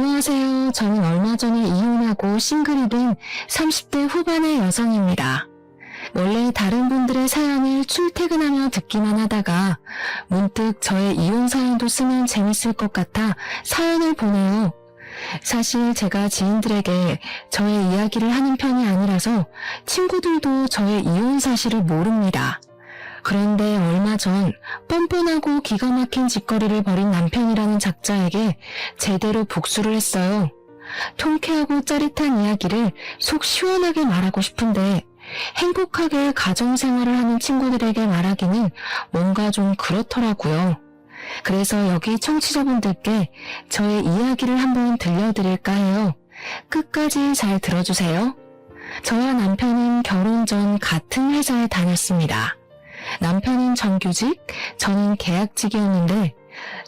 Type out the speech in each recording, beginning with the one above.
안녕하세요. 저는 얼마 전에 이혼하고 싱글이 된 30대 후반의 여성입니다. 원래 다른 분들의 사연을 출퇴근하며 듣기만 하다가 문득 저의 이혼 사연도 쓰면 재밌을 것 같아 사연을 보내요. 사실 제가 지인들에게 저의 이야기를 하는 편이 아니라서 친구들도 저의 이혼 사실을 모릅니다. 그런데 얼마 전 뻔뻔하고 기가 막힌 짓거리를 벌인 남편이라는 작자에게 제대로 복수를 했어요. 통쾌하고 짜릿한 이야기를 속 시원하게 말하고 싶은데 행복하게 가정생활을 하는 친구들에게 말하기는 뭔가 좀 그렇더라고요. 그래서 여기 청취자분들께 저의 이야기를 한번 들려드릴까 해요. 끝까지 잘 들어주세요. 저와 남편은 결혼 전 같은 회사에 다녔습니다. 남편은 정규직, 저는 계약직이었는데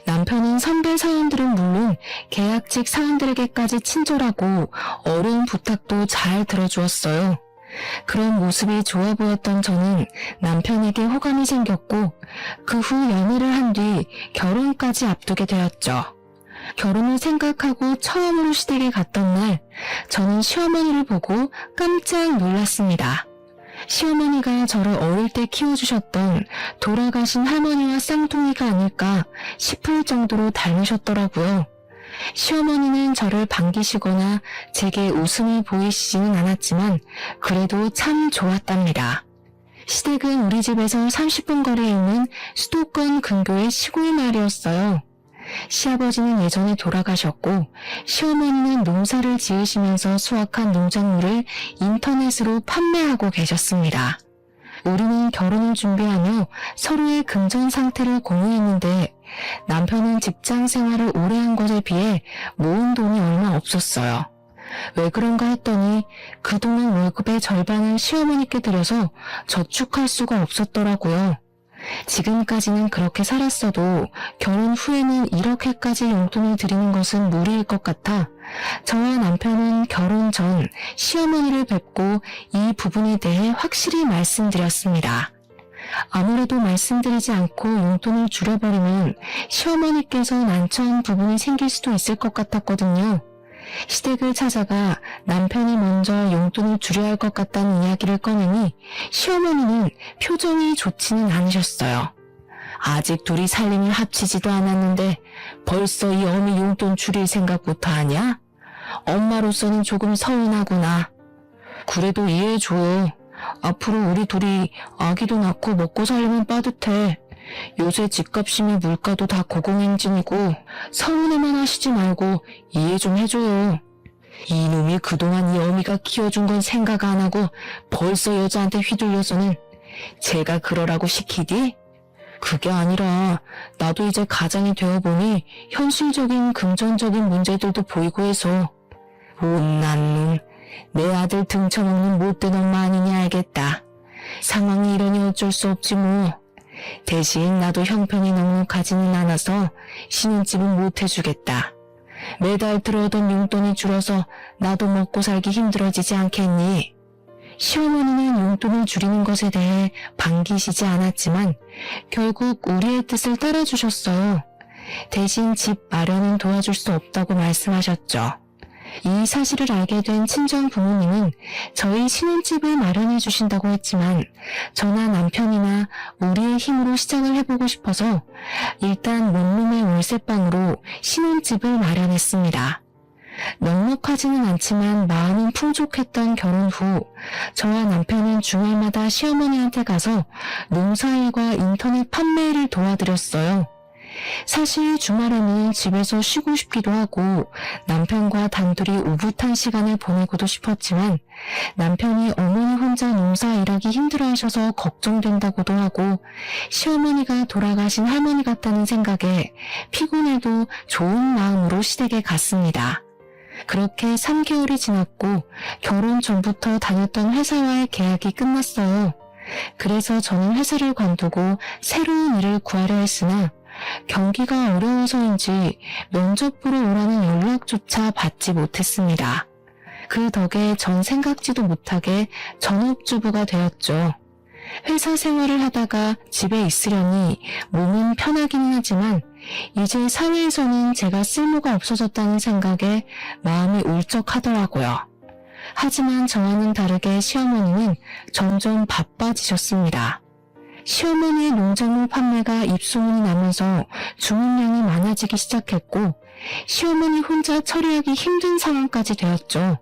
남편은 선배 사원들은 물론 계약직 사원들에게까지 친절하고 어려운 부탁도 잘 들어주었어요. 그런 모습이 좋아 보였던 저는 남편에게 호감이 생겼고 그 후 연애를 한 뒤 결혼까지 앞두게 되었죠. 결혼을 생각하고 처음으로 시댁에 갔던 날 저는 시어머니를 보고 깜짝 놀랐습니다. 시어머니가 저를 어릴 때 키워주셨던 돌아가신 할머니와 쌍둥이가 아닐까 싶을 정도로 닮으셨더라고요. 시어머니는 저를 반기시거나 제게 웃음을 보이시지는 않았지만 그래도 참 좋았답니다. 시댁은 우리 집에서 30분 거리에 있는 수도권 근교의 시골 마을이었어요. 시아버지는 예전에 돌아가셨고 시어머니는 농사를 지으시면서 수확한 농작물을 인터넷으로 판매하고 계셨습니다. 우리는 결혼을 준비하며 서로의 금전 상태를 공유했는데 남편은 직장 생활을 오래 한 것에 비해 모은 돈이 얼마 없었어요. 왜 그런가 했더니 그동안 월급의 절반을 시어머니께 드려서 저축할 수가 없었더라고요. 지금까지는 그렇게 살았어도 결혼 후에는 이렇게까지 용돈을 드리는 것은 무리일 것 같아 저와 남편은 결혼 전 시어머니를 뵙고 이 부분에 대해 확실히 말씀드렸습니다. 아무래도 말씀드리지 않고 용돈을 줄여버리면 시어머니께서 난처한 부분이 생길 수도 있을 것 같았거든요. 시댁을 찾아가 남편이 먼저 용돈을 줄여야 할 것 같다는 이야기를 꺼내니 시어머니는 표정이 좋지는 않으셨어요. 아직 둘이 살림을 합치지도 않았는데 벌써 이 어미 용돈 줄일 생각부터 하냐? 엄마로서는 조금 서운하구나. 그래도 이해해줘요. 앞으로 우리 둘이 아기도 낳고 먹고 살려면 빠듯해. 요새 집값이며 물가도 다 고공행진이고 서운해만 하시지 말고 이해 좀 해줘요. 이놈이 그동안 이 어미가 키워준 건 생각 안 하고 벌써 여자한테 휘둘려서는 제가 그러라고 시키디? 그게 아니라 나도 이제 가장이 되어보니 현실적인 금전적인 문제들도 보이고 해서 못난 놈, 내 아들 등쳐먹는 못된 엄마 아니냐 알겠다. 상황이 이러니 어쩔 수 없지 뭐. 대신 나도 형편이 넉넉하지는 않아서 신혼집은 못 해주겠다. 매달 들어오던 용돈이 줄어서 나도 먹고 살기 힘들어지지 않겠니? 시어머니는 용돈을 줄이는 것에 대해 반기시지 않았지만 결국 우리의 뜻을 따라주셨어요. 대신 집 마련은 도와줄 수 없다고 말씀하셨죠. 이 사실을 알게 된 친정 부모님은 저희 신혼집을 마련해 주신다고 했지만 저나 남편이나 우리의 힘으로 시작을 해보고 싶어서 일단 원룸의 월세방으로 신혼집을 마련했습니다. 넉넉하지는 않지만 마음은 풍족했던 결혼 후 저와 남편은 주말마다 시어머니한테 가서 농사일과 인터넷 판매를 도와드렸어요. 사실 주말에는 집에서 쉬고 싶기도 하고 남편과 단둘이 오붓한 시간을 보내고도 싶었지만 남편이 어머니 혼자 농사 일하기 힘들어하셔서 걱정된다고도 하고 시어머니가 돌아가신 할머니 같다는 생각에 피곤해도 좋은 마음으로 시댁에 갔습니다. 그렇게 3개월이 지났고 결혼 전부터 다녔던 회사와의 계약이 끝났어요. 그래서 저는 회사를 관두고 새로운 일을 구하려 했으나 경기가 어려워서인지 면접 보러 오라는 연락조차 받지 못했습니다. 그 덕에 전 생각지도 못하게 전업주부가 되었죠. 회사 생활을 하다가 집에 있으려니 몸은 편하기는 하지만 이제 사회에서는 제가 쓸모가 없어졌다는 생각에 마음이 울적하더라고요. 하지만 저와는 다르게 시어머니는 점점 바빠지셨습니다. 시어머니의 농작물 판매가 입소문이 나면서 주문량이 많아지기 시작했고 시어머니 혼자 처리하기 힘든 상황까지 되었죠.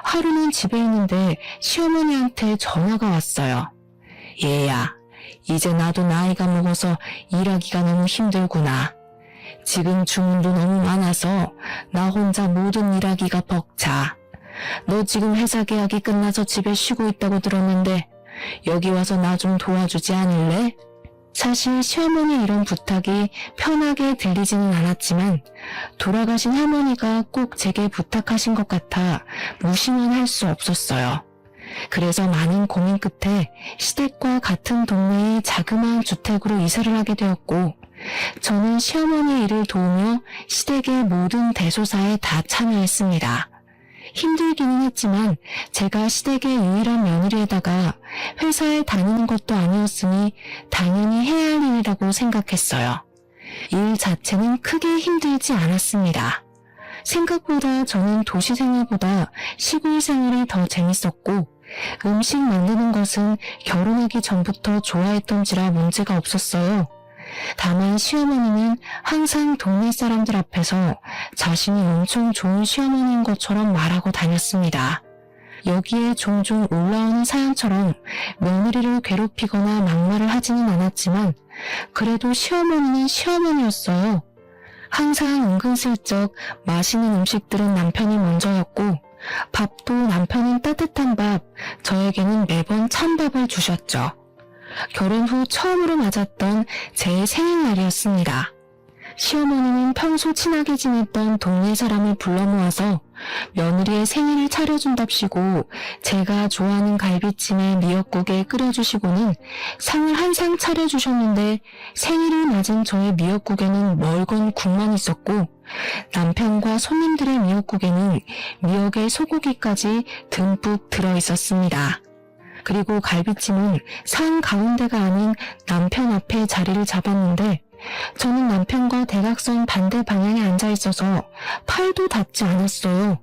하루는 집에 있는데 시어머니한테 전화가 왔어요. 얘야, 이제 나도 나이가 먹어서 일하기가 너무 힘들구나. 지금 주문도 너무 많아서 나 혼자 모든 일하기가 벅차. 너 지금 회사 계약이 끝나서 집에 쉬고 있다고 들었는데 여기 와서 나 좀 도와주지 않을래? 사실 시어머니 이런 부탁이 편하게 들리지는 않았지만 돌아가신 할머니가 꼭 제게 부탁하신 것 같아 무시는 할 수 없었어요. 그래서 많은 고민 끝에 시댁과 같은 동네의 자그마한 주택으로 이사를 하게 되었고 저는 시어머니 일을 도우며 시댁의 모든 대소사에 다 참여했습니다. 힘들기는 했지만 제가 시댁의 유일한 며느리에다가 회사에 다니는 것도 아니었으니 당연히 해야 할 일이라고 생각했어요. 일 자체는 크게 힘들지 않았습니다. 생각보다 저는 도시 생활보다 시골 생활이 더 재밌었고 음식 만드는 것은 결혼하기 전부터 좋아했던지라 문제가 없었어요. 다만 시어머니는 항상 동네 사람들 앞에서 자신이 엄청 좋은 시어머니인 것처럼 말하고 다녔습니다. 여기에 종종 올라오는 사연처럼 며느리를 괴롭히거나 막말을 하지는 않았지만 그래도 시어머니는 시어머니였어요. 항상 은근슬쩍 맛있는 음식들은 남편이 먼저였고 밥도 남편은 따뜻한 밥, 저에게는 매번 찬밥을 주셨죠. 결혼 후 처음으로 맞았던 제 생일날이었습니다. 시어머니는 평소 친하게 지냈던 동네 사람을 불러 모아서 며느리의 생일을 차려준답시고 제가 좋아하는 갈비찜에 미역국에 끓여주시고는 상을 한 상 차려주셨는데 생일을 맞은 저의 미역국에는 멀건 국만 있었고 남편과 손님들의 미역국에는 미역에 소고기까지 듬뿍 들어있었습니다. 그리고 갈비찜은 상 가운데가 아닌 남편 앞에 자리를 잡았는데 저는 남편과 대각선 반대 방향에 앉아 있어서 팔도 닿지 않았어요.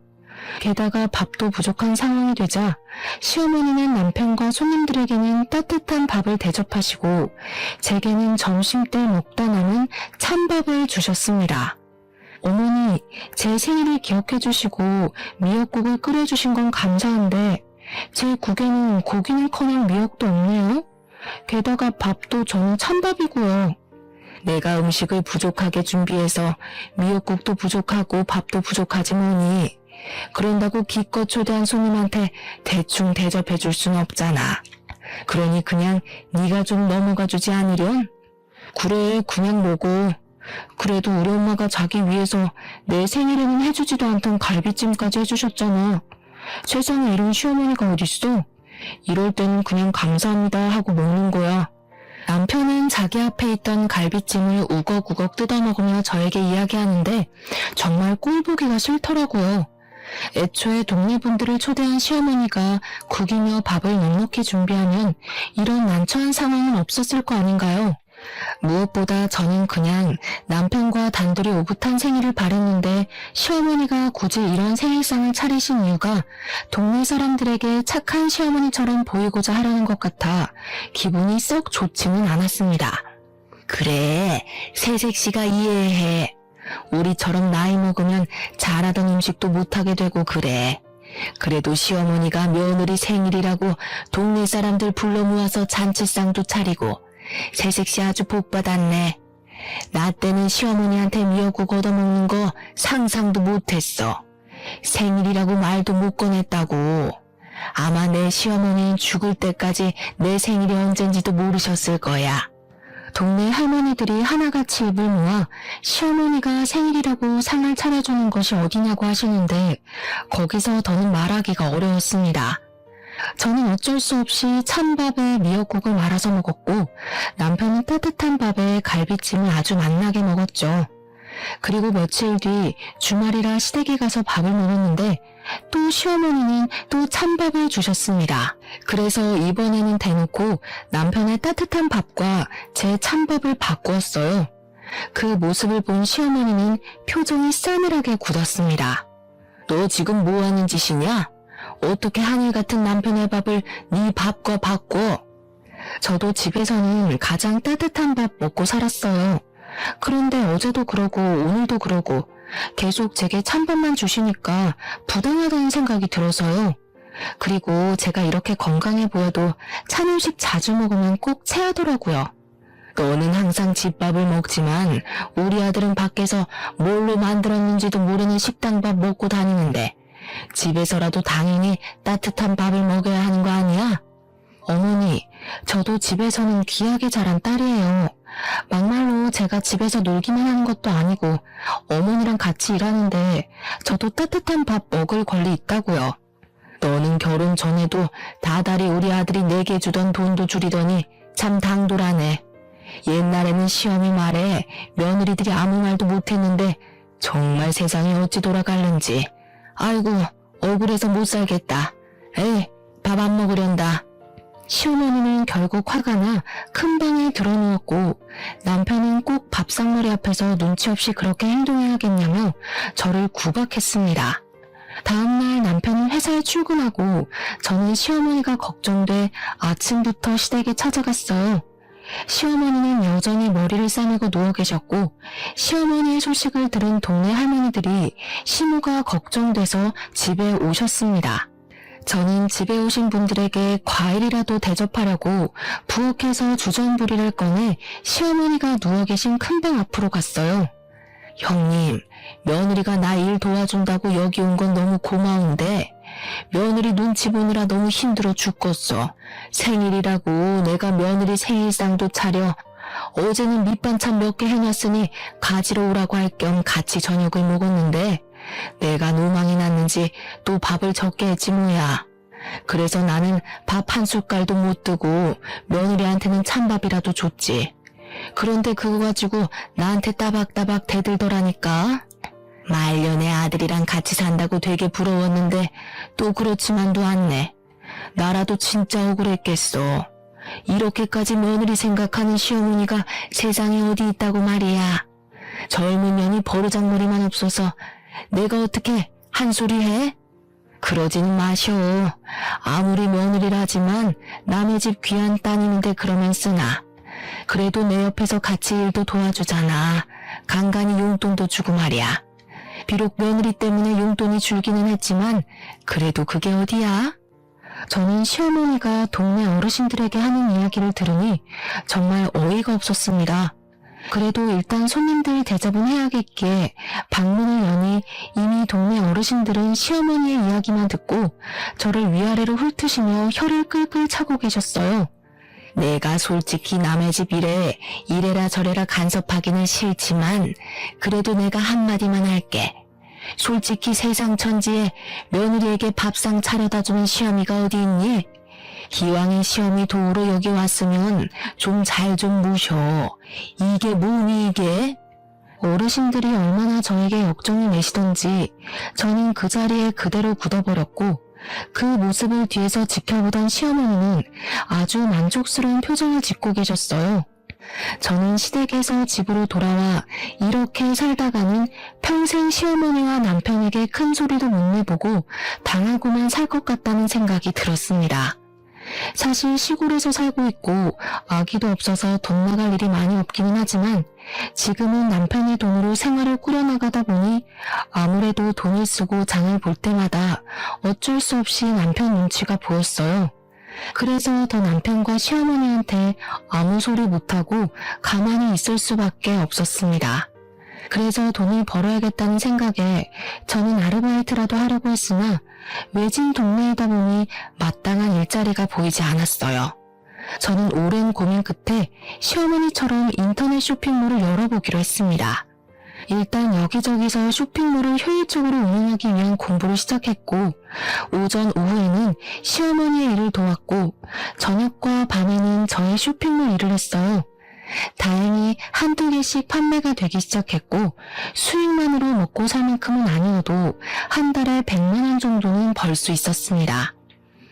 게다가 밥도 부족한 상황이 되자 시어머니는 남편과 손님들에게는 따뜻한 밥을 대접하시고 제게는 점심때 먹다 남은 찬밥을 주셨습니다. 어머니, 제 생일을 기억해 주시고 미역국을 끓여주신 건 감사한데 제 국에는 고기는커녕 미역도 없네요. 게다가 밥도 저는 찬밥이고요. 내가 음식을 부족하게 준비해서 미역국도 부족하고 밥도 부족하지 뭐니. 그런다고 기껏 초대한 손님한테 대충 대접해 줄 순 없잖아. 그러니 그냥 네가 좀 넘어가 주지 않으련? 그래, 그냥 먹어. 그래도 우리 엄마가 자기 위해서 내 생일에는 해주지도 않던 갈비찜까지 해주셨잖아. 세상에 이런 시어머니가 어딨어? 이럴 때는 그냥 감사합니다 하고 먹는 거야. 남편은 자기 앞에 있던 갈비찜을 우걱우걱 뜯어먹으며 저에게 이야기하는데 정말 꼴보기가 싫더라고요. 애초에 동네 분들을 초대한 시어머니가 국이며 밥을 넉넉히 준비하면 이런 난처한 상황은 없었을 거 아닌가요? 무엇보다 저는 그냥 남편과 단둘이 오붓한 생일을 바랬는데 시어머니가 굳이 이런 생일상을 차리신 이유가 동네 사람들에게 착한 시어머니처럼 보이고자 하려는 것 같아 기분이 썩 좋지는 않았습니다. 그래, 새색시가 이해해. 우리처럼 나이 먹으면 잘하던 음식도 못하게 되고 그래. 그래도 시어머니가 며느리 생일이라고 동네 사람들 불러 모아서 잔치상도 차리고 새색시 아주 복받았네. 나 때는 시어머니한테 미역국 얻어먹는 거 상상도 못했어. 생일이라고 말도 못 꺼냈다고. 아마 내 시어머니는 죽을 때까지 내 생일이 언젠지도 모르셨을 거야. 동네 할머니들이 하나같이 입을 모아 시어머니가 생일이라고 상을 차려주는 것이 어디냐고 하시는데 거기서 더는 말하기가 어려웠습니다. 저는 어쩔 수 없이 찬밥에 미역국을 말아서 먹었고 남편은 따뜻한 밥에 갈비찜을 아주 맛나게 먹었죠. 그리고 며칠 뒤 주말이라 시댁에 가서 밥을 먹었는데 또 시어머니는 또 찬밥을 주셨습니다. 그래서 이번에는 대놓고 남편의 따뜻한 밥과 제 찬밥을 바꾸었어요. 그 모습을 본 시어머니는 표정이 싸늘하게 굳었습니다. 너 지금 뭐 하는 짓이냐? 어떻게 한일 같은 남편의 밥을 네 밥과 바꿔? 저도 집에서는 가장 따뜻한 밥 먹고 살았어요. 그런데 어제도 그러고 오늘도 그러고 계속 제게 찬밥만 주시니까 부당하다는 생각이 들어서요. 그리고 제가 이렇게 건강해 보여도 찬 음식 자주 먹으면 꼭 체하더라고요. 너는 항상 집밥을 먹지만 우리 아들은 밖에서 뭘로 만들었는지도 모르는 식당밥 먹고 다니는데 집에서라도 당연히 따뜻한 밥을 먹여야 하는 거 아니야? 어머니, 저도 집에서는 귀하게 자란 딸이에요. 막말로 제가 집에서 놀기만 하는 것도 아니고 어머니랑 같이 일하는데 저도 따뜻한 밥 먹을 권리 있다고요. 너는 결혼 전에도 다달이 우리 아들이 내게 주던 돈도 줄이더니 참 당돌하네. 옛날에는 시어미 말에 며느리들이 아무 말도 못했는데 정말 세상이 어찌 돌아갈는지. 아이고, 억울해서 못 살겠다. 에이, 밥 안 먹으련다. 시어머니는 결국 화가 나 큰 방에 들어누웠고 남편은 꼭 밥상머리 앞에서 눈치 없이 그렇게 행동해야겠냐며 저를 구박했습니다. 다음날 남편은 회사에 출근하고 저는 시어머니가 걱정돼 아침부터 시댁에 찾아갔어요. 시어머니는 여전히 머리를 싸매고 누워 계셨고 시어머니의 소식을 들은 동네 할머니들이 시모가 걱정돼서 집에 오셨습니다. 저는 집에 오신 분들에게 과일이라도 대접하려고 부엌에서 주전부리를 꺼내 시어머니가 누워 계신 큰방 앞으로 갔어요. 형님, 며느리가 나 일 도와준다고 여기 온 건 너무 고마운데 며느리 눈치 보느라 너무 힘들어 죽겠어. 생일이라고 내가 며느리 생일상도 차려 어제는 밑반찬 몇 개 해놨으니 가지러 오라고 할 겸 같이 저녁을 먹었는데 내가 노망이 났는지 또 밥을 적게 했지 뭐야. 그래서 나는 밥 한 숟갈도 못 뜨고 며느리한테는 찬밥이라도 줬지. 그런데 그거 가지고 나한테 따박따박 대들더라니까. 말년에 아들이랑 같이 산다고 되게 부러웠는데 또 그렇지만도 않네. 나라도 진짜 억울했겠어. 이렇게까지 며느리 생각하는 시어머니가 세상에 어디 있다고 말이야. 젊은 년이 버르장머리만 없어서 내가 어떻게 한 소리 해? 그러지는 마셔. 아무리 며느리라지만 남의 집 귀한 따님인데 그러면 쓰나. 그래도 내 옆에서 같이 일도 도와주잖아. 간간히 용돈도 주고 말이야. 비록 며느리 때문에 용돈이 줄기는 했지만 그래도 그게 어디야? 저는 시어머니가 동네 어르신들에게 하는 이야기를 들으니 정말 어이가 없었습니다. 그래도 일단 손님들 대접은 해야겠기에 방문을 여니 이미 동네 어르신들은 시어머니의 이야기만 듣고 저를 위아래로 훑으시며 혀를 끌끌 차고 계셨어요. 내가 솔직히 남의 집 일에 이래라 저래라 간섭하기는 싫지만 그래도 내가 한마디만 할게. 솔직히 세상 천지에 며느리에게 밥상 차려다 주는 시어미가 어디 있니? 기왕에 시어미 도우러 여기 왔으면 좀 잘 좀 모셔. 이게 뭐니 이게? 어르신들이 얼마나 저에게 역정을 내시던지 저는 그 자리에 그대로 굳어버렸고 그 모습을 뒤에서 지켜보던 시어머니는 아주 만족스러운 표정을 짓고 계셨어요. 저는 시댁에서 집으로 돌아와 이렇게 살다가는 평생 시어머니와 남편에게 큰 소리도 못 내보고 당하고만 살 것 같다는 생각이 들었습니다. 사실 시골에서 살고 있고 아기도 없어서 돈 나갈 일이 많이 없기는 하지만 지금은 남편의 돈으로 생활을 꾸려나가다 보니 아무래도 돈을 쓰고 장을 볼 때마다 어쩔 수 없이 남편 눈치가 보였어요. 그래서 더 남편과 시어머니한테 아무 소리 못하고 가만히 있을 수밖에 없었습니다. 그래서 돈을 벌어야겠다는 생각에 저는 아르바이트라도 하려고 했으나 외진 동네이다 보니 마땅한 일자리가 보이지 않았어요. 저는 오랜 고민 끝에 시어머니처럼 인터넷 쇼핑몰을 열어보기로 했습니다. 일단 여기저기서 쇼핑몰을 효율적으로 운영하기 위한 공부를 시작했고 오전 오후에는 시어머니의 일을 도왔고 저녁과 밤에는 저의 쇼핑몰 일을 했어요. 다행히 한두 개씩 판매가 되기 시작했고 수익만으로 먹고 살 만큼은 아니어도 한 달에 100만 원 정도는 벌 수 있었습니다.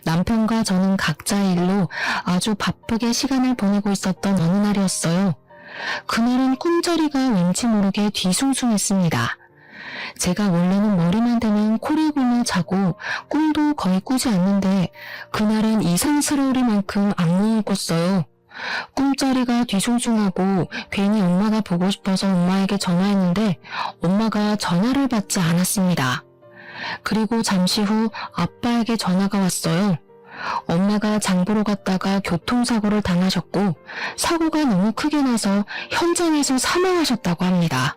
남편과 저는 각자의 일로 아주 바쁘게 시간을 보내고 있었던 어느 날이었어요. 그날은 꿈자리가 왠지 모르게 뒤숭숭했습니다. 제가 원래는 머리만 대면 코를 골며 자고 꿈도 거의 꾸지 않는데 그날은 이상스러우리만큼 악몽을 꿨어요. 꿈자리가 뒤숭숭하고 괜히 엄마가 보고 싶어서 엄마에게 전화했는데 엄마가 전화를 받지 않았습니다. 그리고 잠시 후 아빠에게 전화가 왔어요. 엄마가 장 보러 갔다가 교통사고를 당하셨고 사고가 너무 크게 나서 현장에서 사망하셨다고 합니다.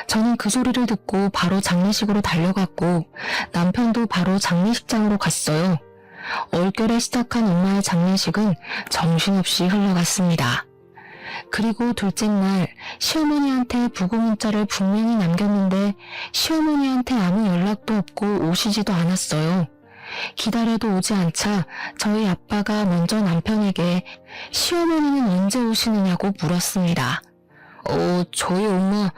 저는 그 소리를 듣고 바로 장례식으로 달려갔고 남편도 바로 장례식장으로 갔어요. 얼결에 시작한 엄마의 장례식은 정신없이 흘러갔습니다. 그리고 둘째 날 시어머니한테 부고 문자를 분명히 남겼는데 시어머니한테 아무 연락도 없고 오시지도 않았어요. 기다려도 오지 않자 저희 아빠가 먼저 남편에게 시어머니는 언제 오시느냐고 물었습니다. 저희 엄마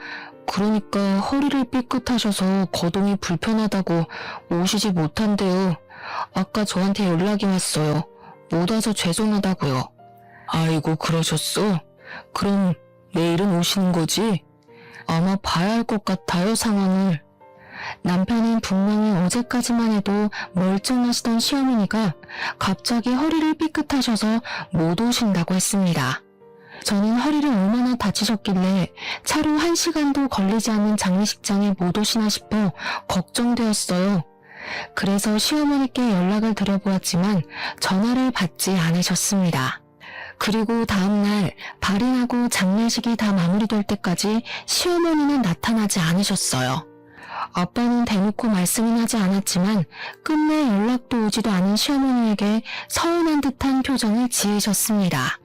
그러니까 허리를 삐끗하셔서 거동이 불편하다고 오시지 못한대요. 아까 저한테 연락이 왔어요. 못 와서 죄송하다고요. 아이고 그러셨어? 그럼 내일은 오시는 거지? 아마 봐야 할 것 같아요 상황을. 남편은 분명히 어제까지만 해도 멀쩡하시던 시어머니가 갑자기 허리를 삐끗하셔서 못 오신다고 했습니다. 저는 허리를 얼마나 다치셨길래 차로 1시간도 걸리지 않는 장례식장에 못 오시나 싶어 걱정되었어요. 그래서 시어머니께 연락을 드려보았지만 전화를 받지 않으셨습니다. 그리고 다음날 발인하고 장례식이 다 마무리될 때까지 시어머니는 나타나지 않으셨어요. 아빠는 대놓고 말씀은 하지 않았지만 끝내 연락도 오지도 않은 시어머니에게 서운한 듯한 표정을 지으셨습니다.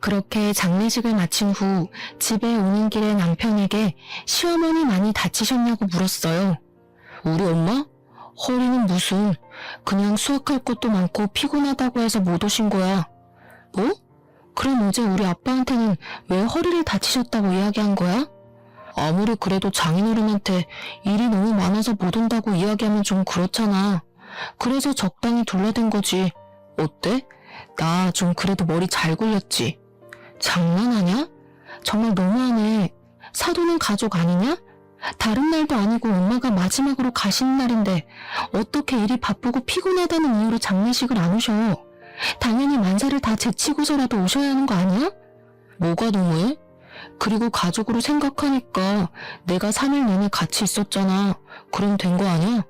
그렇게 장례식을 마친 후 집에 오는 길에 남편에게 시어머니 많이 다치셨냐고 물었어요. 우리 엄마? 허리는 무슨, 그냥 수학할 것도 많고 피곤하다고 해서 못 오신 거야. 뭐? 그럼 어제 우리 아빠한테는 왜 허리를 다치셨다고 이야기한 거야? 아무리 그래도 장인어른한테 일이 너무 많아서 못 온다고 이야기하면 좀 그렇잖아. 그래서 적당히 둘러댄 거지. 어때? 나 좀 그래도 머리 잘 굴렸지. 장난하냐? 정말 너무하네. 사돈은 가족 아니냐? 다른 날도 아니고 엄마가 마지막으로 가시는 날인데 어떻게 일이 바쁘고 피곤하다는 이유로 장례식을 안 오셔? 당연히 만사를 다 제치고서라도 오셔야 하는 거 아니야? 뭐가 너무해? 그리고 가족으로 생각하니까 내가 3일 내내 같이 있었잖아. 그럼 된 거 아니야?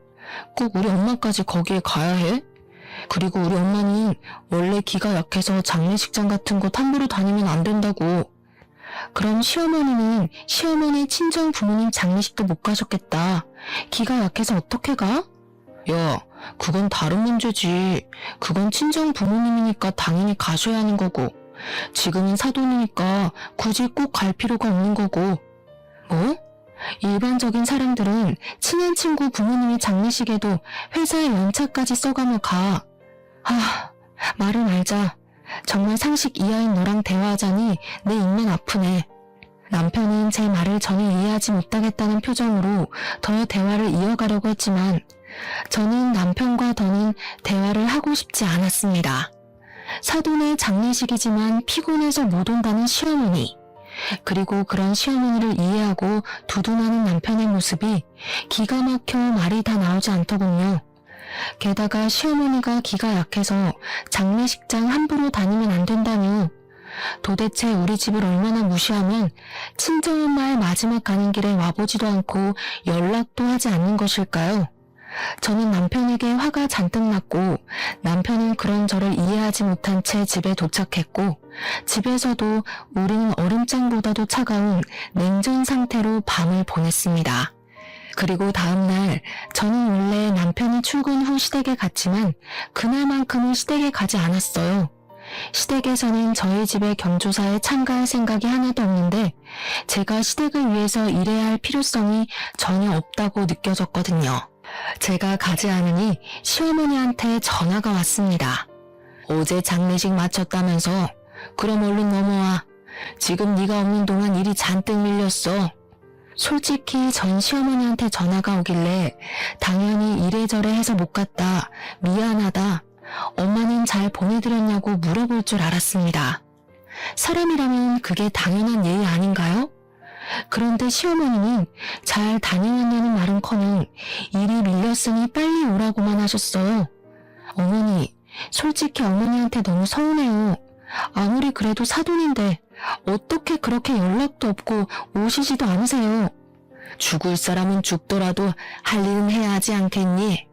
꼭 우리 엄마까지 거기에 가야 해? 그리고 우리 엄마는 원래 기가 약해서 장례식장 같은 곳 함부로 다니면 안 된다고. 그럼 시어머니는 시어머니 친정 부모님 장례식도 못 가셨겠다. 기가 약해서 어떻게 가? 야, 그건 다른 문제지. 그건 친정 부모님이니까 당연히 가셔야 하는 거고, 지금은 사돈이니까 굳이 꼭 갈 필요가 없는 거고. 뭐? 일반적인 사람들은 친한 친구 부모님이 장례식에도 회사에 연차까지 써가며 가. 말을 말자. 정말 상식 이하인 너랑 대화하자니 내 입만 아프네. 남편은 제 말을 전혀 이해하지 못하겠다는 표정으로 더 대화를 이어가려고 했지만 저는 남편과 더는 대화를 하고 싶지 않았습니다. 사돈의 장례식이지만 피곤해서 못 온다는 시어머니, 그리고 그런 시어머니를 이해하고 두둔하는 남편의 모습이 기가 막혀 말이 다 나오지 않더군요. 게다가 시어머니가 기가 약해서 장례식장 함부로 다니면 안 된다며 도대체 우리 집을 얼마나 무시하면 친정엄마의 마지막 가는 길에 와보지도 않고 연락도 하지 않는 것일까요? 저는 남편에게 화가 잔뜩 났고 남편은 그런 저를 이해하지 못한 채 집에 도착했고 집에서도 우리는 얼음장보다도 차가운 냉전 상태로 밤을 보냈습니다. 그리고 다음날 저는 원래 남편이 출근 후 시댁에 갔지만 그날만큼은 시댁에 가지 않았어요. 시댁에서는 저희 집의 경조사에 참가할 생각이 하나도 없는데 제가 시댁을 위해서 일해야 할 필요성이 전혀 없다고 느껴졌거든요. 제가 가지 않으니 시어머니한테 전화가 왔습니다. 어제 장례식 마쳤다면서? 그럼 얼른 넘어와. 지금 네가 없는 동안 일이 잔뜩 밀렸어. 솔직히 전 시어머니한테 전화가 오길래 당연히 이래저래 해서 못 갔다. 미안하다. 엄마는 잘 보내드렸냐고 물어볼 줄 알았습니다. 사람이라면 그게 당연한 예의 아닌가요? 그런데 시어머니는 잘 다녀왔냐는 말은커녕 일이 밀렸으니 빨리 오라고만 하셨어요. 어머니, 솔직히 어머니한테 너무 서운해요. 아무리 그래도 사돈인데 어떻게 그렇게 연락도 없고 오시지도 않으세요. 죽을 사람은 죽더라도 할 일은 해야 하지 않겠니?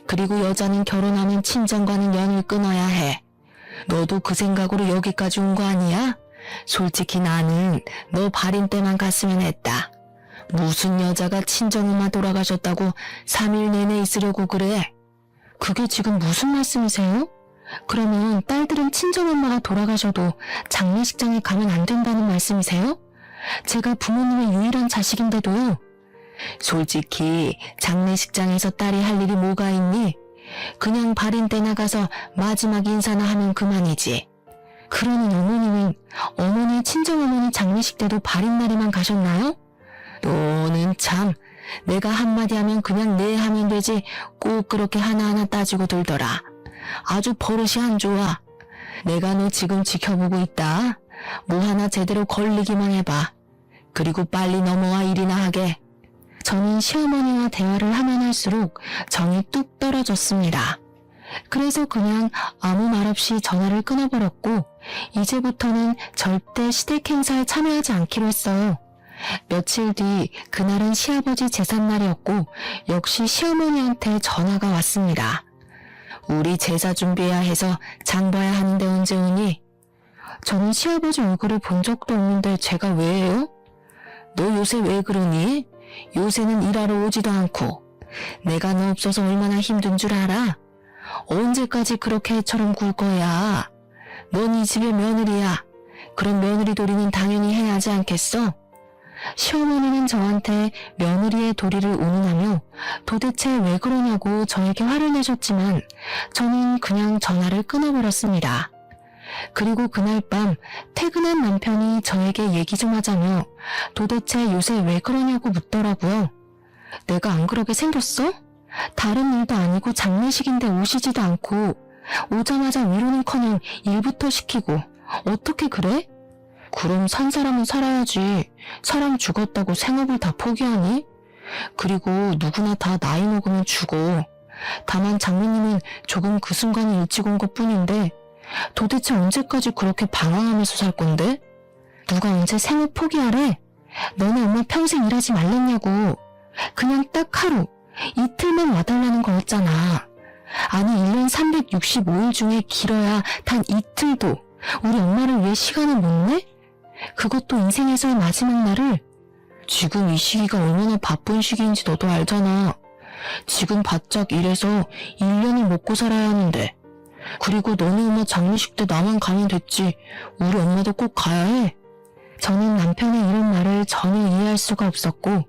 그리고 여자는 결혼하면 친정과는 연을 끊어야 해. 너도 그 생각으로 여기까지 온 거 아니야? 솔직히 나는 너 발인 때만 갔으면 했다. 무슨 여자가 친정엄마 돌아가셨다고 3일 내내 있으려고 그래? 그게 지금 무슨 말씀이세요? 그러면 딸들은 친정엄마가 돌아가셔도 장례식장에 가면 안 된다는 말씀이세요? 제가 부모님의 유일한 자식인데도요. 솔직히 장례식장에서 딸이 할 일이 뭐가 있니? 그냥 발인 때 나가서 마지막 인사나 하면 그만이지. 그러는 어머니는 어머니 친정어머니 장례식 때도 발인 날에만 가셨나요? 너는 참 내가 한마디 하면 그냥 네 하면 되지 꼭 그렇게 하나하나 따지고 들더라. 아주 버릇이 안 좋아. 내가 너 지금 지켜보고 있다. 뭐 하나 제대로 걸리기만 해봐. 그리고 빨리 넘어와 일이나 하게. 저는 시어머니와 대화를 하면 할수록 정이 뚝 떨어졌습니다. 그래서 그냥 아무 말 없이 전화를 끊어버렸고 이제부터는 절대 시댁 행사에 참여하지 않기로 했어요. 며칠 뒤 그날은 시아버지 제삿날이었고 역시 시어머니한테 전화가 왔습니다. 우리 제사 준비해야 해서 장 봐야 하는데 언제 오니? 저는 시아버지 얼굴을 본 적도 없는데 제가 왜 해요? 너 요새 왜 그러니? 요새는 일하러 오지도 않고 내가 너 없어서 얼마나 힘든 줄 알아? 언제까지 그렇게 애처럼 굴 거야? 넌 이 집의 며느리야. 그럼 며느리 도리는 당연히 해야 하지 않겠어? 시어머니는 저한테 며느리의 도리를 운운하며 도대체 왜 그러냐고 저에게 화를 내셨지만 저는 그냥 전화를 끊어버렸습니다. 그리고 그날 밤 퇴근한 남편이 저에게 얘기 좀 하자며 도대체 요새 왜 그러냐고 묻더라고요. 내가 안 그러게 생겼어? 다른 일도 아니고 장례식인데 오시지도 않고 오자마자 위로는커녕 일부터 시키고 어떻게 그래? 그럼 산 사람은 살아야지. 사람 죽었다고 생업을 다 포기하니? 그리고 누구나 다 나이 먹으면 죽어. 다만 장모님은 조금 그 순간이 일찍 온 것뿐인데 도대체 언제까지 그렇게 방황하면서 살 건데? 누가 언제 생업 포기하래? 너네 엄마 평생 일하지 말랬냐고. 그냥 딱 하루, 이틀만 와달라는 거였잖아. 아니 1년 365일 중에 길어야 단 이틀도 우리 엄마를 위해 시간을 못 내? 그것도 인생에서의 마지막 날을. 지금 이 시기가 얼마나 바쁜 시기인지 너도 알잖아. 지금 바짝 일해서 1년을 먹고 살아야 하는데. 그리고 너네 엄마 장례식 때 나만 가면 됐지. 우리 엄마도 꼭 가야 해. 저는 남편의 이런 말을 전혀 이해할 수가 없었고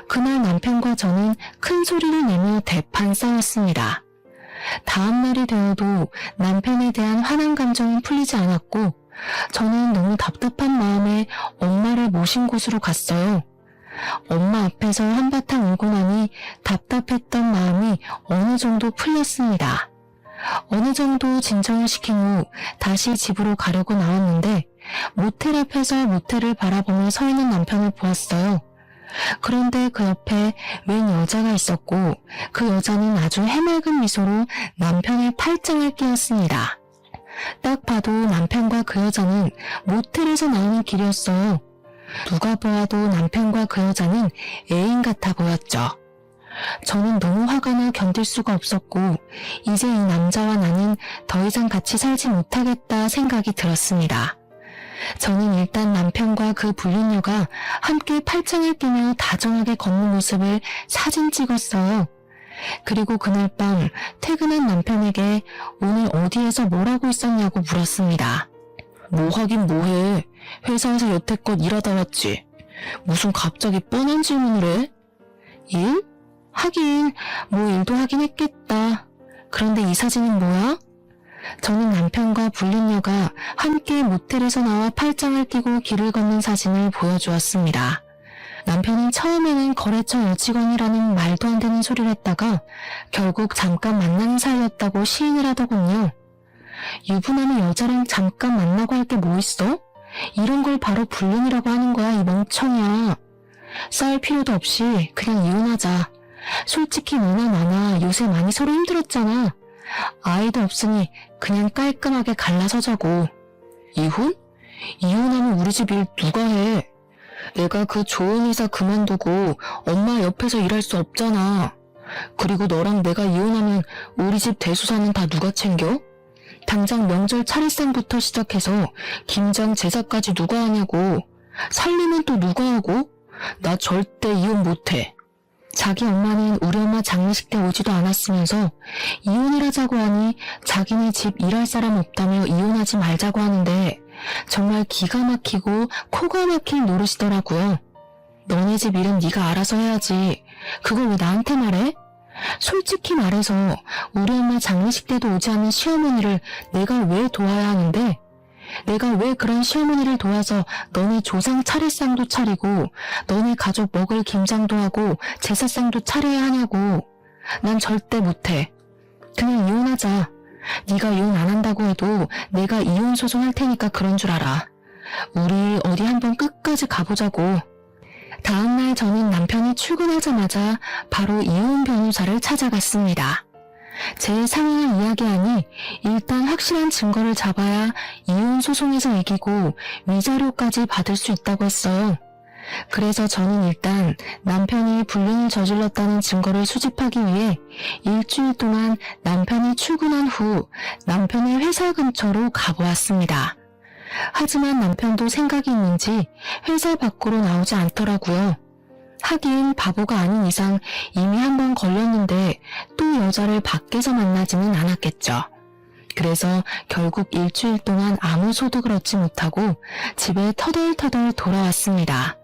그날 남편과 저는 큰 소리를 내며 대판 싸웠습니다. 다음 날이 되어도 남편에 대한 화난 감정은 풀리지 않았고 저는 너무 답답한 마음에 엄마를 모신 곳으로 갔어요. 엄마 앞에서 한바탕 울고 나니 답답했던 마음이 어느 정도 풀렸습니다. 어느 정도 진정을 시킨 후 다시 집으로 가려고 나왔는데 모텔 앞에서 모텔을 바라보며 서 있는 남편을 보았어요. 그런데 그 옆에 웬 여자가 있었고 그 여자는 아주 해맑은 미소로 남편의 팔짱을 끼웠습니다. 딱 봐도 남편과 그 여자는 모텔에서 나오는 길이었어요. 누가 보아도 남편과 그 여자는 애인 같아 보였죠. 저는 너무 화가 나 견딜 수가 없었고 이제 이 남자와 나는 더 이상 같이 살지 못하겠다 생각이 들었습니다. 저는 일단 남편과 그 불륜녀가 함께 팔짱을 끼며 다정하게 걷는 모습을 사진 찍었어요. 그리고 그날 밤 퇴근한 남편에게 오늘 어디에서 뭘 하고 있었냐고 물었습니다. 뭐 하긴 뭐해. 회사에서 여태껏 일하다 왔지. 무슨 갑자기 뻔한 질문을 해? 일? 하긴 뭐 일도 하긴 했겠다. 그런데 이 사진은 뭐야? 저는 남편과 불륜녀가 함께 모텔에서 나와 팔짱을 끼고 길을 걷는 사진을 보여주었습니다. 남편은 처음에는 거래처 여직원이라는 말도 안 되는 소리를 했다가 결국 잠깐 만나는 사이였다고 시인을 하더군요. 유부남이 여자랑 잠깐 만나고 할 게 뭐 있어? 이런 걸 바로 불륜이라고 하는 거야, 이 멍청이야. 싸울 필요도 없이 그냥 이혼하자. 솔직히 너나 나나 요새 많이 서로 힘들었잖아. 아이도 없으니 그냥 깔끔하게 갈라서자고. 이혼? 이혼하면 우리 집 일 누가 해? 내가 그 좋은 회사 그만두고 엄마 옆에서 일할 수 없잖아. 그리고 너랑 내가 이혼하면 우리 집 대수사는 다 누가 챙겨? 당장 명절 차례상부터 시작해서 김장 제사까지 누가 하냐고. 살림은 또 누가 하고? 나 절대 이혼 못해. 자기 엄마는 우리 엄마 장례식 때 오지도 않았으면서 이혼을 하자고 하니 자기네 집 일할 사람 없다며 이혼하지 말자고 하는데 정말 기가 막히고 코가 막힐 노릇이더라고요. 너네 집 일은 네가 알아서 해야지. 그걸 왜 나한테 말해? 솔직히 말해서 우리 엄마 장례식 때도 오지 않는 시어머니를 내가 왜 도와야 하는데, 내가 왜 그런 시어머니를 도와서 너네 조상 차례상도 차리고 너네 가족 먹을 김장도 하고 제사상도 차려야 하냐고. 난 절대 못해. 그냥 이혼하자. 네가 이혼 안 한다고 해도 내가 이혼 소송할 테니까 그런 줄 알아. 우리 어디 한번 끝까지 가보자고. 다음날 저는 남편이 출근하자마자 바로 이혼 변호사를 찾아갔습니다. 제 상황을 이야기하니 일단 확실한 증거를 잡아야 이혼 소송에서 이기고 위자료까지 받을 수 있다고 했어요. 그래서 저는 일단 남편이 불륜을 저질렀다는 증거를 수집하기 위해 일주일 동안 남편이 출근한 후 남편의 회사 근처로 가보았습니다. 하지만 남편도 생각이 있는지 회사 밖으로 나오지 않더라고요. 하긴 바보가 아닌 이상 이미 한 번 걸렸는데 또 여자를 밖에서 만나지는 않았겠죠. 그래서 결국 일주일 동안 아무 소득을 얻지 못하고 집에 터덜터덜 돌아왔습니다.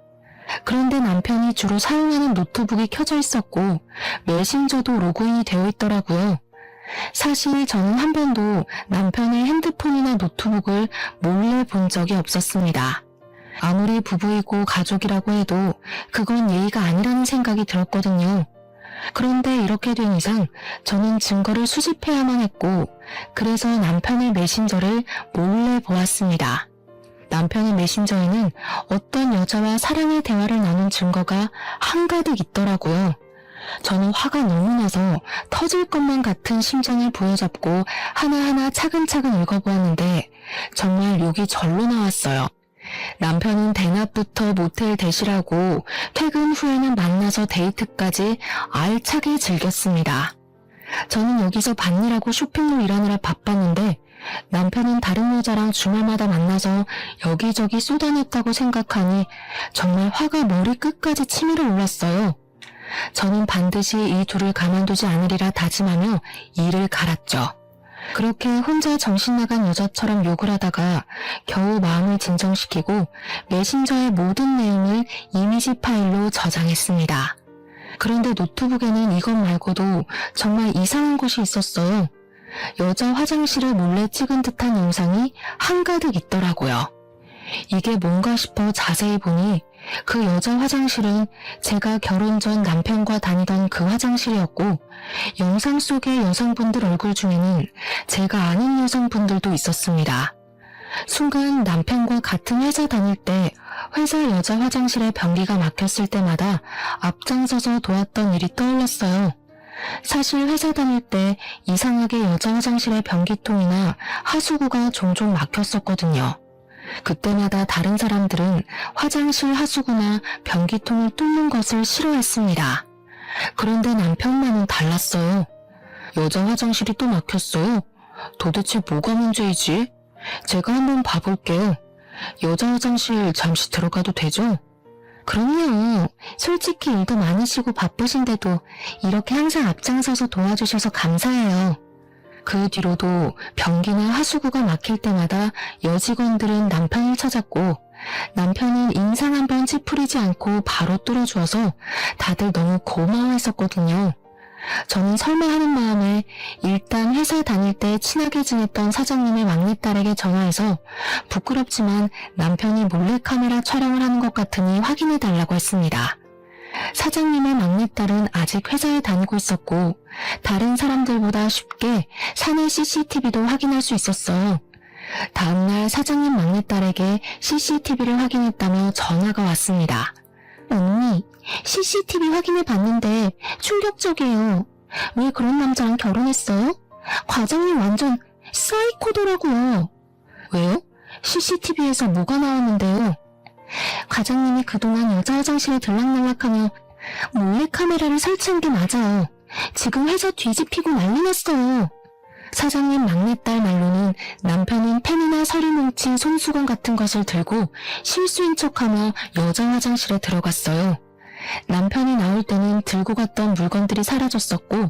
그런데 남편이 주로 사용하는 노트북이 켜져 있었고 메신저도 로그인이 되어 있더라고요. 사실 저는 한 번도 남편의 핸드폰이나 노트북을 몰래 본 적이 없었습니다. 아무리 부부이고 가족이라고 해도 그건 예의가 아니라는 생각이 들었거든요. 그런데 이렇게 된 이상 저는 증거를 수집해야만 했고, 그래서 남편의 메신저를 몰래 보았습니다. 남편의 메신저에는 어떤 여자와 사랑의 대화를 나눈 증거가 한가득 있더라고요. 저는 화가 너무 나서 터질 것만 같은 심장을 부여잡고 하나하나 차근차근 읽어보았는데 정말 욕이 절로 나왔어요. 남편은 대낮부터 모텔 대시라고 퇴근 후에는 만나서 데이트까지 알차게 즐겼습니다. 저는 여기서 밭일하고 쇼핑몰 일하느라 바빴는데 남편은 다른 여자랑 주말마다 만나서 여기저기 쏘다녔다고 생각하니 정말 화가 머리 끝까지 치밀어 올랐어요. 저는 반드시 이 둘을 가만두지 않으리라 다짐하며 일을 갈았죠. 그렇게 혼자 정신 나간 여자처럼 욕을 하다가 겨우 마음을 진정시키고 메신저의 모든 내용을 이미지 파일로 저장했습니다. 그런데 노트북에는 이것 말고도 정말 이상한 것이 있었어요. 여자 화장실을 몰래 찍은 듯한 영상이 한가득 있더라고요. 이게 뭔가 싶어 자세히 보니 그 여자 화장실은 제가 결혼 전 남편과 다니던 그 화장실이었고, 영상 속의 여성분들 얼굴 중에는 제가 아는 여성분들도 있었습니다. 순간 남편과 같은 회사 다닐 때 회사 여자 화장실에 변기가 막혔을 때마다 앞장서서 도왔던 일이 떠올랐어요. 사실 회사 다닐 때 이상하게 여자 화장실의 변기통이나 하수구가 종종 막혔었거든요. 그때마다 다른 사람들은 화장실 하수구나 변기통을 뚫는 것을 싫어했습니다. 그런데 남편만은 달랐어요. 여자 화장실이 또 막혔어요. 도대체 뭐가 문제이지? 제가 한번 봐볼게요. 여자 화장실 잠시 들어가도 되죠? 그럼요. 솔직히 일도 많으시고 바쁘신데도 이렇게 항상 앞장서서 도와주셔서 감사해요. 그 뒤로도 변기나 하수구가 막힐 때마다 여직원들은 남편을 찾았고, 남편은 인상 한번 찌푸리지 않고 바로 뚫어주어서 다들 너무 고마워했었거든요. 저는 설마 하는 마음에 일단 회사 다닐 때 친하게 지냈던 사장님의 막내딸에게 전화해서 부끄럽지만 남편이 몰래카메라 촬영을 하는 것 같으니 확인해달라고 했습니다. 사장님의 막내딸은 아직 회사에 다니고 있었고 다른 사람들보다 쉽게 사내 CCTV도 확인할 수 있었어요. 다음날 사장님 막내딸에게 CCTV를 확인했다며 전화가 왔습니다. 언니, CCTV 확인해 봤는데 충격적이에요. 왜 그런 남자랑 결혼했어요? 과장님 완전 사이코더라고요. 왜요? CCTV에서 뭐가 나왔는데요? 과장님이 그동안 여자 화장실에 들락날락하며 몰래카메라를 설치한 게 맞아요. 지금 회사 뒤집히고 난리 났어요. 사장님 막내딸 말로는 남편은 펜이나 서류 뭉친 손수건 같은 것을 들고 실수인 척하며 여자 화장실에 들어갔어요. 남편이 나올 때는 들고 갔던 물건들이 사라졌었고,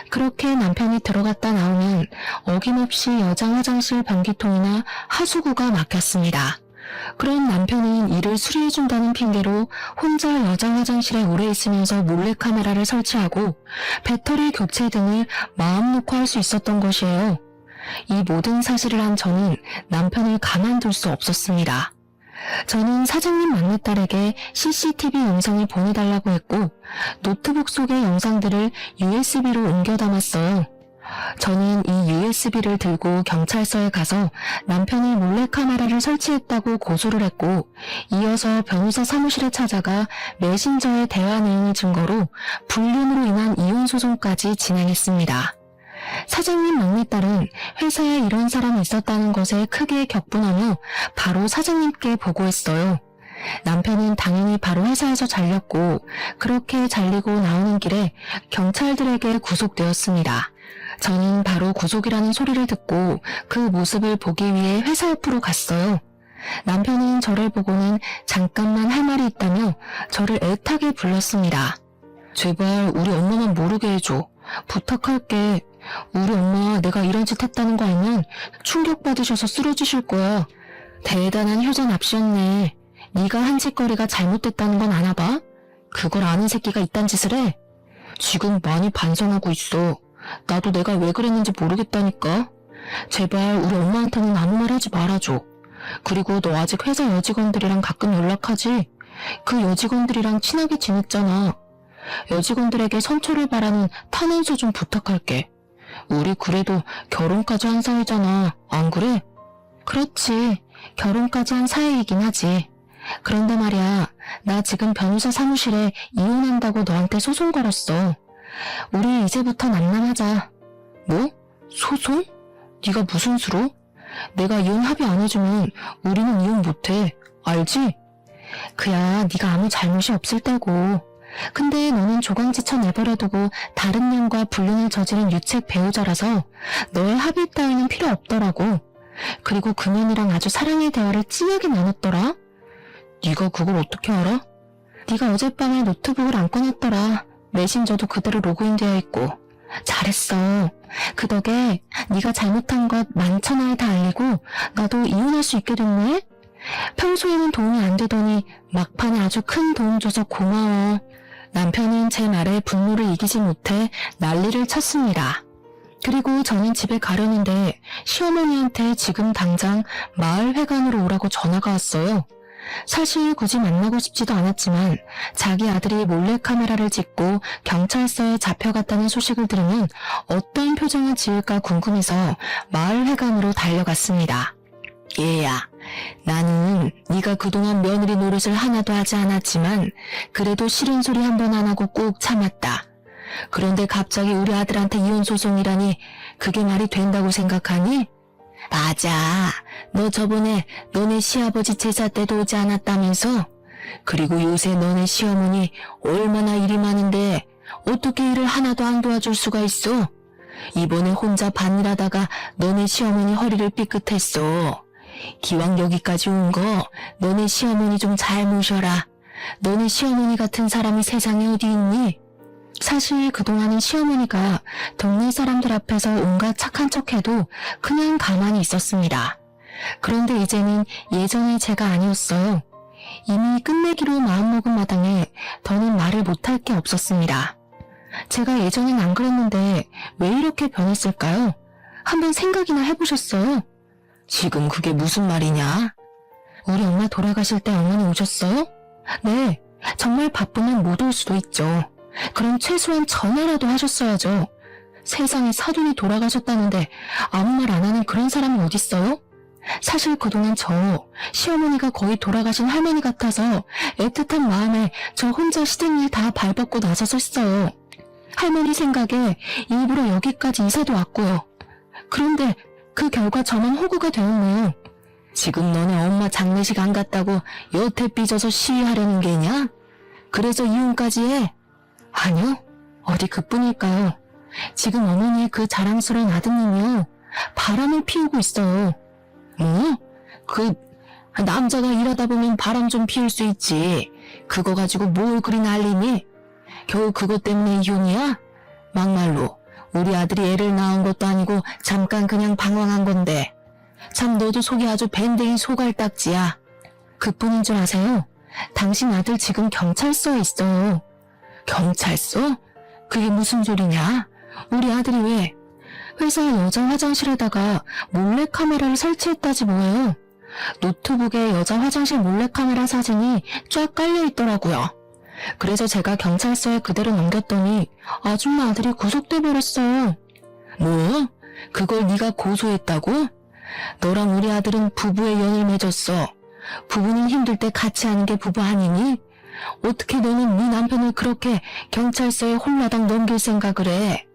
그렇게 남편이 들어갔다 나오면 어김없이 여자 화장실 변기통이나 하수구가 막혔습니다. 그런 남편은 이를 수리해준다는 핑계로 혼자 여자 화장실에 오래 있으면서 몰래카메라를 설치하고 배터리 교체 등을 마음 놓고 할 수 있었던 것이에요. 이 모든 사실을 한 저는 남편을 가만둘 수 없었습니다. 저는 사장님 막내딸에게 CCTV 영상을 보내달라고 했고 노트북 속의 영상들을 USB로 옮겨 담았어요. 저는 이 USB를 들고 경찰서에 가서 남편이 몰래카메라를 설치했다고 고소를 했고, 이어서 변호사 사무실에 찾아가 메신저의 대화 내용을 증거로 불륜으로 인한 이혼 소송까지 진행했습니다. 사장님 막내딸은 회사에 이런 사람이 있었다는 것에 크게 격분하며 바로 사장님께 보고했어요. 남편은 당연히 바로 회사에서 잘렸고, 그렇게 잘리고 나오는 길에 경찰들에게 구속되었습니다. 저는 바로 구속이라는 소리를 듣고 그 모습을 보기 위해 회사 옆으로 갔어요. 남편은 저를 보고는 잠깐만 할 말이 있다며 저를 애타게 불렀습니다. 제발 우리 엄마만 모르게 해줘. 부탁할게. 우리 엄마 내가 이런 짓 했다는 거 알면 충격받으셔서 쓰러지실 거야. 대단한 효자 납시였네. 네가 한 짓거리가 잘못됐다는 건 아나 봐? 그걸 아는 새끼가 이딴 짓을 해? 지금 많이 반성하고 있어. 나도 내가 왜 그랬는지 모르겠다니까. 제발 우리 엄마한테는 아무 말 하지 말아줘. 그리고 너 아직 회사 여직원들이랑 가끔 연락하지? 그 여직원들이랑 친하게 지냈잖아. 여직원들에게 선처를 바라는 탄원서 좀 부탁할게. 우리 그래도 결혼까지 한 사이잖아. 안 그래? 그렇지. 결혼까지 한 사이이긴 하지. 그런데 말이야, 나 지금 변호사 사무실에 이혼한다고 너한테 소송 걸었어. 우리 이제부터 남남하자. 뭐? 소송? 네가 무슨 수로? 내가 이혼 합의 안 해주면 우리는 이혼 못해. 알지? 그야 네가 아무 잘못이 없을 때고. 근데 너는 조강지처 내버려두고 다른 년과 불륜을 저지른 유책 배우자라서 너의 합의 따위는 필요 없더라고. 그리고 그 년이랑 아주 사랑의 대화를 찡하게 나눴더라. 네가 그걸 어떻게 알아? 네가 어젯밤에 노트북을 안 꺼냈더라. 메신저도 그대로 로그인되어 있고. 잘했어. 그 덕에 네가 잘못한 것 만천하에 다 알리고 나도 이혼할 수 있게 됐네. 평소에는 도움이 안 되더니 막판에 아주 큰 도움 줘서 고마워. 남편은 제 말에 분노를 이기지 못해 난리를 쳤습니다. 그리고 저는 집에 가려는데 시어머니한테 지금 당장 마을회관으로 오라고 전화가 왔어요. 사실 굳이 만나고 싶지도 않았지만 자기 아들이 몰래카메라를 찍고 경찰서에 잡혀갔다는 소식을 들으면 어떤 표정을 지을까 궁금해서 마을회관으로 달려갔습니다. 얘야, 나는 네가 그동안 며느리 노릇을 하나도 하지 않았지만 그래도 싫은 소리 한 번 안 하고 꾹 참았다. 그런데 갑자기 우리 아들한테 이혼 소송이라니 그게 말이 된다고 생각하니? 맞아. 너 저번에 너네 시아버지 제사 때도 오지 않았다면서? 그리고 요새 너네 시어머니 얼마나 일이 많은데 어떻게 일을 하나도 안 도와줄 수가 있어? 이번에 혼자 반일하다가 너네 시어머니 허리를 삐끗했어. 기왕 여기까지 온 거 너네 시어머니 좀 잘 모셔라. 너네 시어머니 같은 사람이 세상에 어디 있니? 사실 그동안은 시어머니가 동네 사람들 앞에서 온갖 착한 척해도 그냥 가만히 있었습니다. 그런데 이제는 예전의 제가 아니었어요. 이미 끝내기로 마음먹은 마당에 더는 말을 못할 게 없었습니다. 제가 예전엔 안 그랬는데 왜 이렇게 변했을까요? 한번 생각이나 해보셨어요? 지금 그게 무슨 말이냐? 우리 엄마 돌아가실 때 어머니 오셨어요? 네, 정말 바쁘면 못 올 수도 있죠. 그럼 최소한 전화라도 하셨어야죠. 세상에 사돈이 돌아가셨다는데 아무 말 안 하는 그런 사람이 어딨어요? 사실 그동안 시어머니가 거의 돌아가신 할머니 같아서 애틋한 마음에 저 혼자 시댁일 다 발벗고 나서섰어요. 할머니 생각에 일부러 여기까지 이사도 왔고요. 그런데 그 결과 저만 호구가 되었네요. 지금 너네 엄마 장례식 안 갔다고 여태 삐져서 시위하려는 게냐? 그래서 이혼까지 해? 아니요. 어디 그뿐일까요? 지금 어머니의 그 자랑스러운 아드님이요. 바람을 피우고 있어요. 뭐? 남자가 일하다 보면 바람 좀 피울 수 있지. 그거 가지고 뭘 그리 난리니? 겨우 그것 때문에 이혼이야? 막말로 우리 아들이 애를 낳은 것도 아니고 잠깐 그냥 방황한 건데. 참 너도 속이 아주 밴댕이 소갈딱지야. 그뿐인 줄 아세요? 당신 아들 지금 경찰서에 있어요. 경찰서? 그게 무슨 소리냐? 우리 아들이 왜? 회사 여자 화장실에다가 몰래카메라를 설치했다지 뭐예요. 노트북에 여자 화장실 몰래카메라 사진이 쫙 깔려있더라고요. 그래서 제가 경찰서에 그대로 넘겼더니 아줌마 아들이 구속돼 버렸어요. 뭐? 그걸 네가 고소했다고? 너랑 우리 아들은 부부의 연을 맺었어. 부부는 힘들 때 같이 하는 게 부부 아니니? 어떻게 너는 네 남편을 그렇게 경찰서에 홀라당 넘길 생각을 해?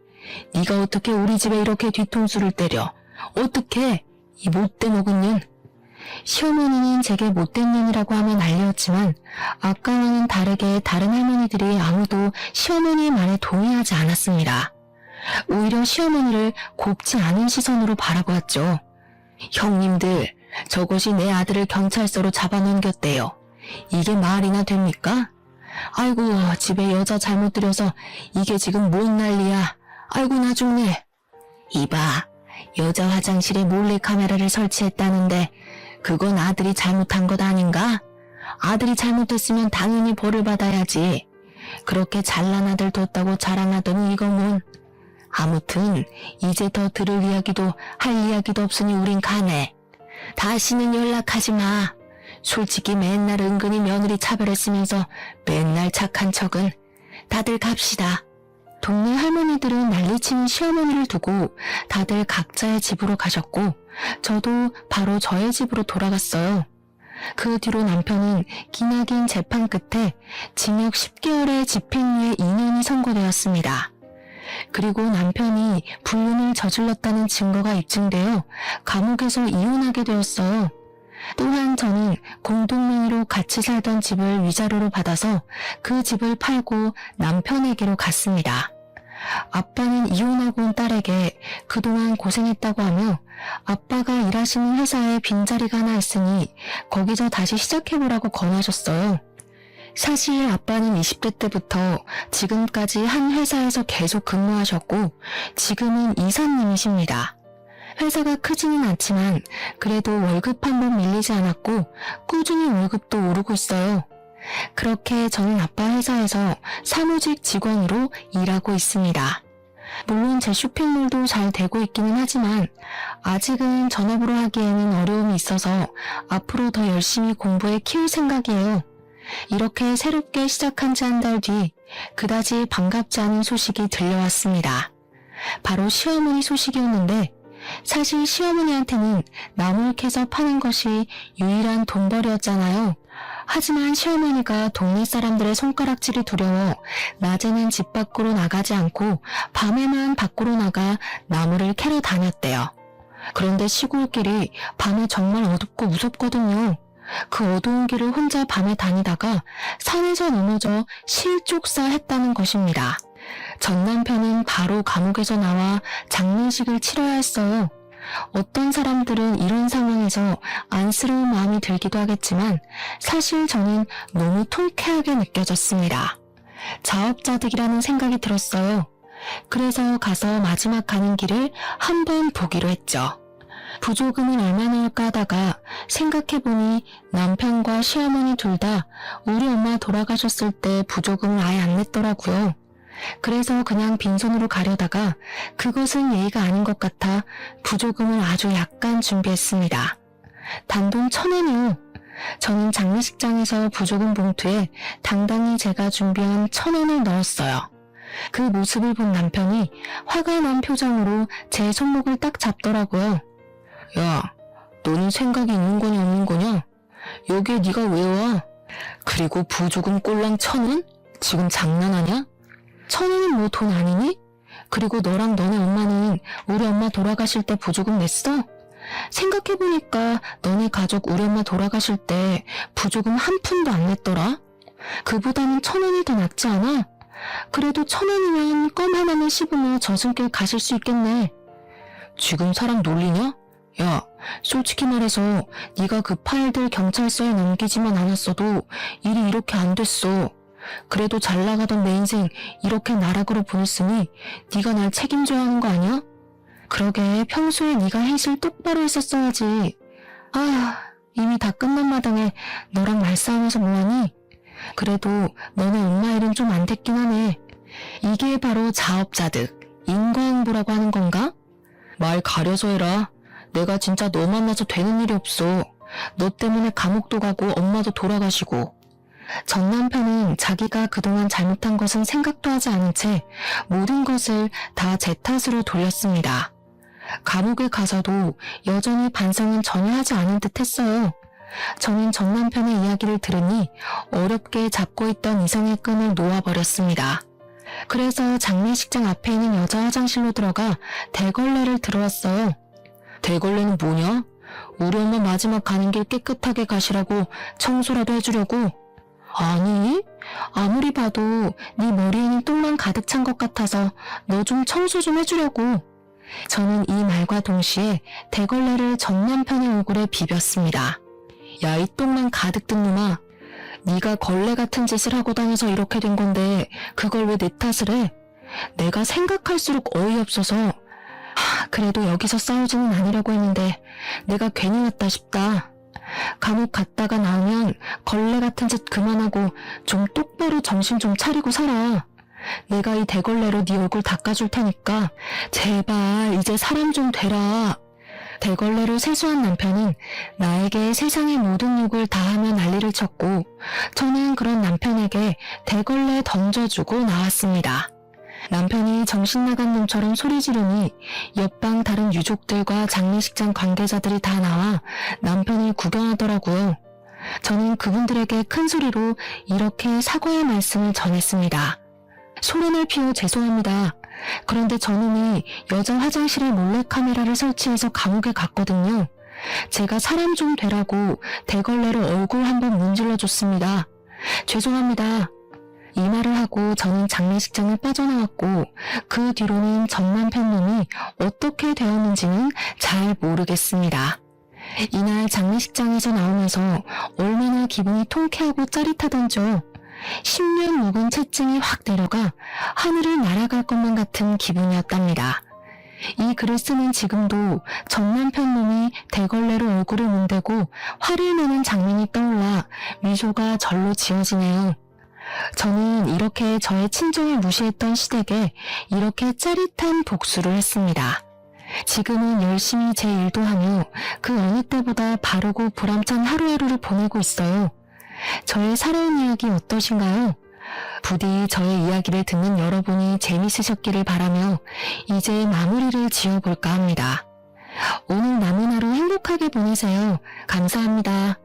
네가 어떻게 우리 집에 이렇게 뒤통수를 때려? 어떻게? 이 못된 어근년. 시어머니는 제게 못된 년이라고 하면 난리였지만 아까와는 다르게 다른 할머니들이 아무도 시어머니의 말에 동의하지 않았습니다. 오히려 시어머니를 곱지 않은 시선으로 바라보았죠. 형님들, 저것이 내 아들을 경찰서로 잡아넘겼대요. 이게 말이나 됩니까? 아이고, 집에 여자 잘못 들여서 이게 지금 뭔 난리야. 아이고, 나 죽네. 이봐, 여자 화장실에 몰래카메라를 설치했다는데 그건 아들이 잘못한 것 아닌가? 아들이 잘못했으면 당연히 벌을 받아야지. 그렇게 잘난 아들 뒀다고 자랑하더니 이거 뭔. 아무튼 이제 더 들을 이야기도 할 이야기도 없으니 우린 가네. 다시는 연락하지 마. 솔직히 맨날 은근히 며느리 차별했으면서 맨날 착한 척은. 다들 갑시다. 동네 할머니들은 난리치는 시어머니를 두고 다들 각자의 집으로 가셨고 저도 바로 저의 집으로 돌아갔어요. 그 뒤로 남편은 기나긴 재판 끝에 징역 10개월의 집행유예 2년이 선고되었습니다. 그리고 남편이 불륜을 저질렀다는 증거가 입증되어 감옥에서 이혼하게 되었어요. 또한 저는 공동명의로 같이 살던 집을 위자료로 받아서 그 집을 팔고 남편에게로 갔습니다. 아빠는 이혼하고 온 딸에게 그동안 고생했다고 하며 아빠가 일하시는 회사에 빈자리가 하나 있으니 거기서 다시 시작해보라고 권하셨어요. 사실 아빠는 20대 때부터 지금까지 한 회사에서 계속 근무하셨고 지금은 이사님이십니다. 회사가 크지는 않지만 그래도 월급 한 번 밀리지 않았고 꾸준히 월급도 오르고 있어요. 그렇게 저는 아빠 회사에서 사무직 직원으로 일하고 있습니다. 물론 제 쇼핑몰도 잘 되고 있기는 하지만 아직은 전업으로 하기에는 어려움이 있어서 앞으로 더 열심히 공부해 키울 생각이에요. 이렇게 새롭게 시작한 지 한 달 뒤 그다지 반갑지 않은 소식이 들려왔습니다. 바로 시어머니 소식이었는데 사실 시어머니한테는 나물 캐서 파는 것이 유일한 돈벌이였잖아요. 하지만 시어머니가 동네 사람들의 손가락질이 두려워 낮에는 집 밖으로 나가지 않고 밤에만 밖으로 나가 나무를 캐러 다녔대요. 그런데 시골길이 밤에 정말 어둡고 무섭거든요. 그 어두운 길을 혼자 밤에 다니다가 산에서 넘어져 실족사했다는 것입니다. 전 남편은 바로 감옥에서 나와 장례식을 치러야 했어요. 어떤 사람들은 이런 상황에서 안쓰러운 마음이 들기도 하겠지만 사실 저는 너무 통쾌하게 느껴졌습니다. 자업자득이라는 생각이 들었어요. 그래서 가서 마지막 가는 길을 한번 보기로 했죠. 부조금은 얼마나 할까 하다가 생각해보니 남편과 시어머니 둘 다 우리 엄마 돌아가셨을 때 부조금을 아예 안 냈더라고요. 그래서 그냥 빈손으로 가려다가 그것은 예의가 아닌 것 같아 부조금을 아주 약간 준비했습니다. 단돈 1,000원이요. 저는 장례식장에서 부조금 봉투에 당당히 제가 준비한 1,000원을 넣었어요. 그 모습을 본 남편이 화가 난 표정으로 제 손목을 딱 잡더라고요. 야, 너는 생각이 있는 거냐 없는 거냐? 여기에 네가 왜 와? 그리고 부조금 꼴랑 1,000원? 지금 장난하냐? 1,000원은 뭐 돈 아니니? 그리고 너랑 너네 엄마는 우리 엄마 돌아가실 때 부조금 냈어? 생각해보니까 너네 가족 우리 엄마 돌아가실 때 부조금 한 푼도 안 냈더라? 그보다는 1,000원이 더 낫지 않아? 그래도 1,000원이면 껌 하나만 씹으며 저승길 가실 수 있겠네. 지금 사람 놀리냐? 야, 솔직히 말해서 네가 그 파일들 경찰서에 넘기지만 않았어도 일이 이렇게 안 됐어. 그래도 잘 나가던 내 인생 이렇게 나락으로 보냈으니 네가 날 책임져야 하는 거 아니야? 그러게 평소에 네가 행실 똑바로 했었어야지. 아, 이미 다 끝난 마당에 너랑 말싸움해서 뭐하니? 그래도 너네 엄마 일은 좀 안 됐긴 하네. 이게 바로 자업자득, 인과응보라고 하는 건가? 말 가려서 해라. 내가 진짜 너 만나서 되는 일이 없어. 너 때문에 감옥도 가고 엄마도 돌아가시고. 전 남편은 자기가 그동안 잘못한 것은 생각도 하지 않은 채 모든 것을 다 제 탓으로 돌렸습니다. 감옥에 가서도 여전히 반성은 전혀 하지 않은 듯 했어요. 저는 전 남편의 이야기를 들으니 어렵게 잡고 있던 이성의 끈을 놓아버렸습니다. 그래서 장례식장 앞에 있는 여자 화장실로 들어가 대걸레를 들어왔어요. 대걸레는 뭐냐? 우리 엄마 마지막 가는 길 깨끗하게 가시라고 청소라도 해주려고? 아니, 아무리 봐도 네 머리에는 똥만 가득 찬 것 같아서 너 좀 청소 좀 해주려고. 저는 이 말과 동시에 대걸레를 전 남편의 얼굴에 비볐습니다. 야, 이 똥만 가득 든 놈아. 네가 걸레 같은 짓을 하고 다녀서 이렇게 된 건데 그걸 왜 내 탓을 해? 내가 생각할수록 어이없어서 그래도 여기서 싸우지는 않으려고 했는데 내가 괜히 왔다 싶다. 감옥 갔다가 나오면 걸레 같은 짓 그만하고 좀 똑바로 정신 좀 차리고 살아. 내가 이 대걸레로 네 얼굴 닦아줄 테니까 제발 이제 사람 좀 되라. 대걸레로 세수한 남편은 나에게 세상의 모든 욕을 다하며 난리를 쳤고 저는 그런 남편에게 대걸레 던져주고 나왔습니다. 남편이 정신 나간 놈처럼 소리 지르니 옆방 다른 유족들과 장례식장 관계자들이 다 나와 남편을 구경하더라고요. 저는 그분들에게 큰 소리로 이렇게 사과의 말씀을 전했습니다. 소란을 피워 죄송합니다. 그런데 저놈이 여자 화장실에 몰래카메라를 설치해서 감옥에 갔거든요. 제가 사람 좀 되라고 대걸레로 얼굴 한번 문질러줬습니다. 죄송합니다. 이 말을 하고 저는 장례식장을 빠져나왔고 그 뒤로는 전 남편 놈이 어떻게 되었는지는 잘 모르겠습니다. 이날 장례식장에서 나오면서 얼마나 기분이 통쾌하고 짜릿하던지요. 10년 묵은 채증이 확 내려가 하늘을 날아갈 것만 같은 기분이었답니다. 이 글을 쓰는 지금도 전 남편 놈이 대걸레로 얼굴을 문대고 화를 내는 장면이 떠올라 미소가 절로 지어지네요. 저는 이렇게 저의 친정을 무시했던 시댁에 이렇게 짜릿한 복수를 했습니다. 지금은 열심히 제 일도 하며 그 어느 때보다 바르고 보람찬 하루하루를 보내고 있어요. 저의 살아온 이야기 어떠신가요? 부디 저의 이야기를 듣는 여러분이 재밌으셨기를 바라며 이제 마무리를 지어볼까 합니다. 오늘 남은 하루 행복하게 보내세요. 감사합니다.